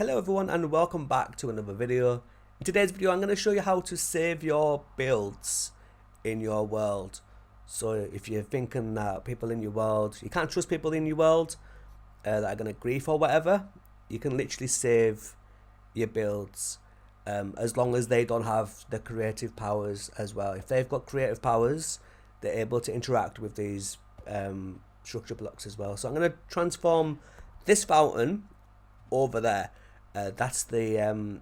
Hello everyone and welcome back to another video. In today's video I'm going to show you how to save your builds in your world. So if you're thinking that people in your world, you can't trust people in your world that are going to grief or whatever, you can literally save your builds as long as they don't have the creative powers as well. If they've got creative powers, they're able to interact with these structure blocks as well. So I'm going to transform this fountain over there. That's the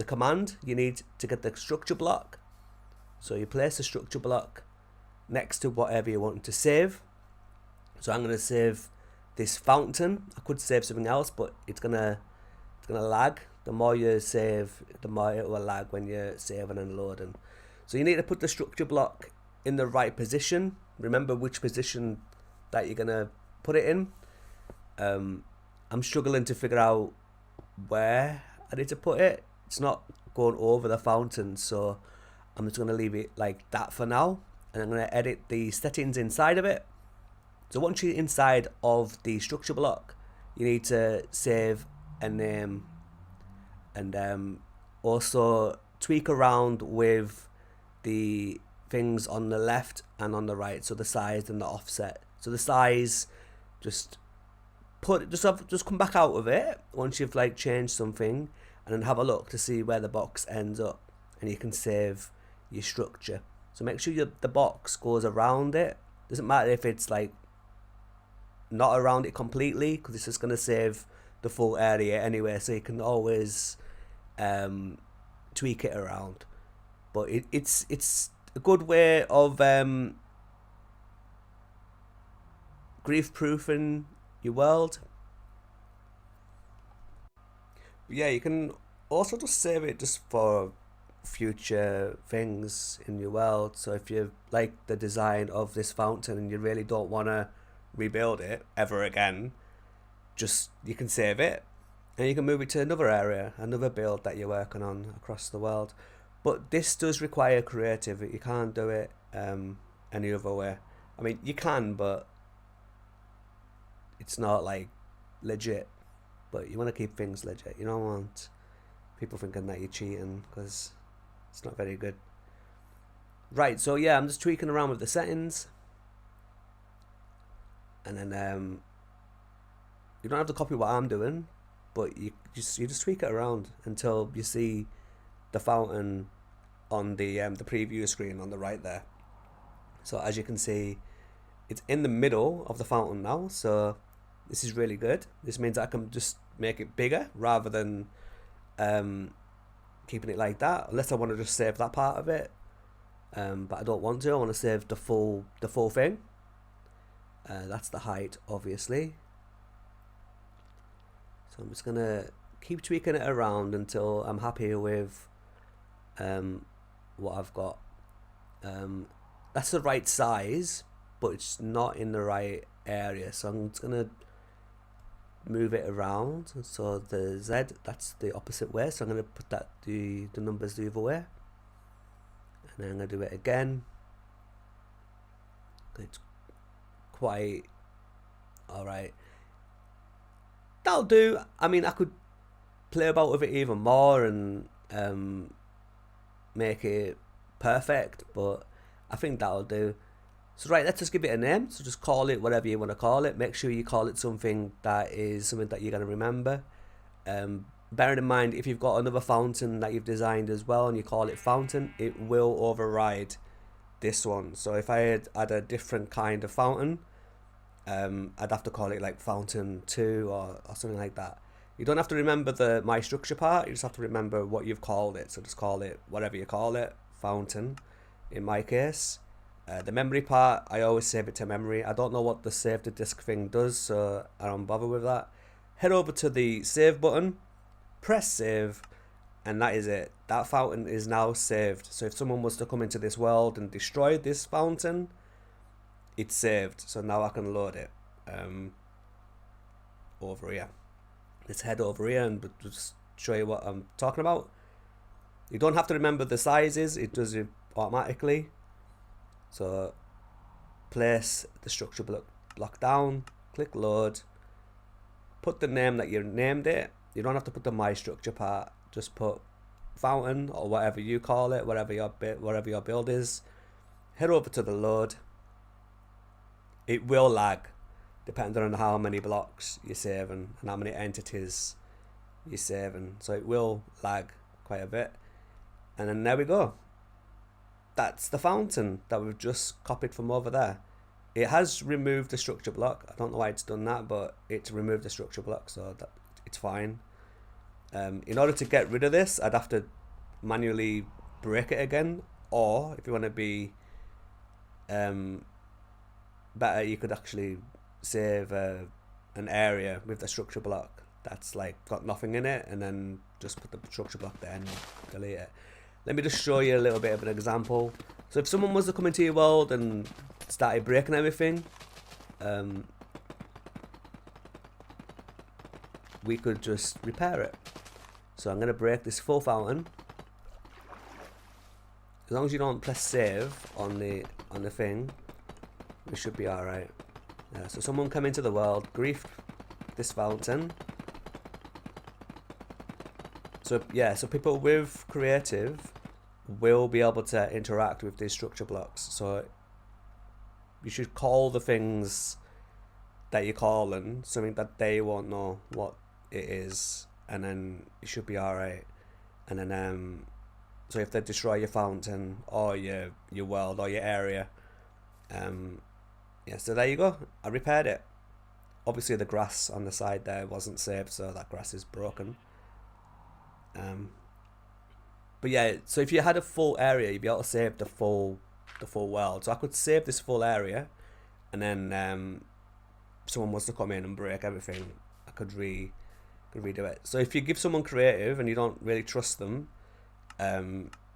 command you need to get the structure block. So you place the structure block next to whatever you want to save. So I'm going to save this fountain. I could save something else, but it's gonna lag. The more you save, the more it will lag when you're saving and loading. So you need to put the structure block in the right position. Remember which position that you're gonna put it in. I'm struggling to figure out where I need to put it. It's not going over the fountain, so I'm just going to leave it like that for now, and I'm going to edit the settings inside of it. So once you're inside of the structure block, you need to save a name and also tweak around with the things on the left and on the right, so the size and the offset. So the size, just come back out of it once you've like changed something, and then have a look to see where the box ends up, and you can save your structure. So make sure the box goes around it. Doesn't matter if it's like not around it completely, because it's just going to save the full area anyway, so you can always tweak it around. But it's a good way of grief proofing your world. But yeah, you can also just save it just for future things in your world. So if you like the design of this fountain and you really don't want to rebuild it ever again, you can save it and you can move it to another area, another build that you're working on across the world. But this does require creativity. You can't do it any other way. I mean, you can, but it's not like legit. But you want to keep things legit. You don't want people thinking that you're cheating, because it's not very good. Right, so yeah, I'm just tweaking around with the settings, and then you don't have to copy what I'm doing, but you just tweak it around until you see the fountain on the preview screen on the right there. So as you can see, it's in the middle of the fountain now, so this is really good. This means I can just make it bigger rather than keeping it like that, unless I want to just save that part of it. But I don't want to. I want to save the full thing. That's the height, obviously. So I'm just gonna keep tweaking it around until I'm happy with what I've got. That's the right size, but it's not in the right area, so I'm just gonna move it around. So the Z, that's the opposite way, so I'm gonna put that the numbers the other way, and then I'm gonna do it again. It's quite alright. That'll do. I mean, I could play about with it even more and make it perfect, but I think that'll do. So right, let's just give it a name. So just call it whatever you want to call it. Make sure you call it something that you're going to remember. Bearing in mind, if you've got another fountain that you've designed as well and you call it fountain, it will override this one. So if I had a different kind of fountain, I'd have to call it like fountain 2 or something like that. You don't have to remember my structure part, you just have to remember what you've called it. So just call it whatever you call it, fountain in my case. The memory part, I always save it to memory. I don't know what the save to disk thing does, so I don't bother with that. Head over to the save button, press save, and that is it. That fountain is now saved. So if someone was to come into this world and destroy this fountain, it's saved. So now I can load it over here. Let's head over here and just show you what I'm talking about. You don't have to remember the sizes, it does it automatically. So place the structure block down, click load, put the name that you named it, You don't have to put the my structure part. Just put fountain or whatever you call it, whatever your build is. Head over to the load. It will lag depending on how many blocks you're saving and how many entities you're saving. So it will lag quite a bit. And then there we go. That's the fountain that we've just copied from over there. It has removed the structure block. I don't know why it's done that, but it's removed the structure block, so that it's fine. In order to get rid of this, I'd have to manually break it again, or if you want to be better, you could actually save an area with the structure block that's like got nothing in it, and then just put the structure block there and delete it. Let me just show you a little bit of an example. So if someone was to come into your world and started breaking everything, we could just repair it. So I'm going to break this full fountain. As long as you don't press save on the thing, we should be alright. So someone come into the world, grief this fountain. So yeah, so people with creative will be able to interact with these structure blocks. So you should call the things that you're calling something that they won't know what it is, and then you should be alright. And then so if they destroy your fountain or your world or your area, yeah, so there you go. I repaired it. Obviously the grass on the side there wasn't saved, so that grass is broken. But yeah, so if you had a full area, you'd be able to save the full world. So I could save this full area, and then if someone was to come in and break everything, I could redo it. So if you give someone creative and you don't really trust them,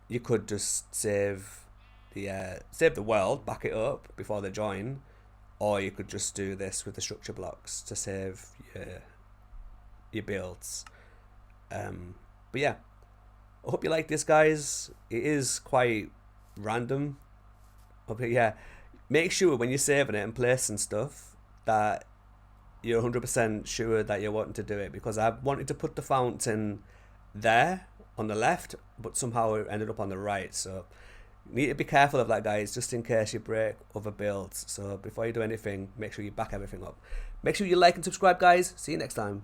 you could just save the world, back it up before they join, or you could just do this with the structure blocks to save your builds. But yeah, I hope you like this, guys. It is quite random, but yeah, make sure when you're saving it and placing stuff that you're 100% sure that you're wanting to do it, because I wanted to put the fountain there on the left, but somehow it ended up on the right. So you need to be careful of that, guys, just in case you break other builds. So before you do anything, make sure you back everything up. Make sure you like and subscribe, guys. See you next time.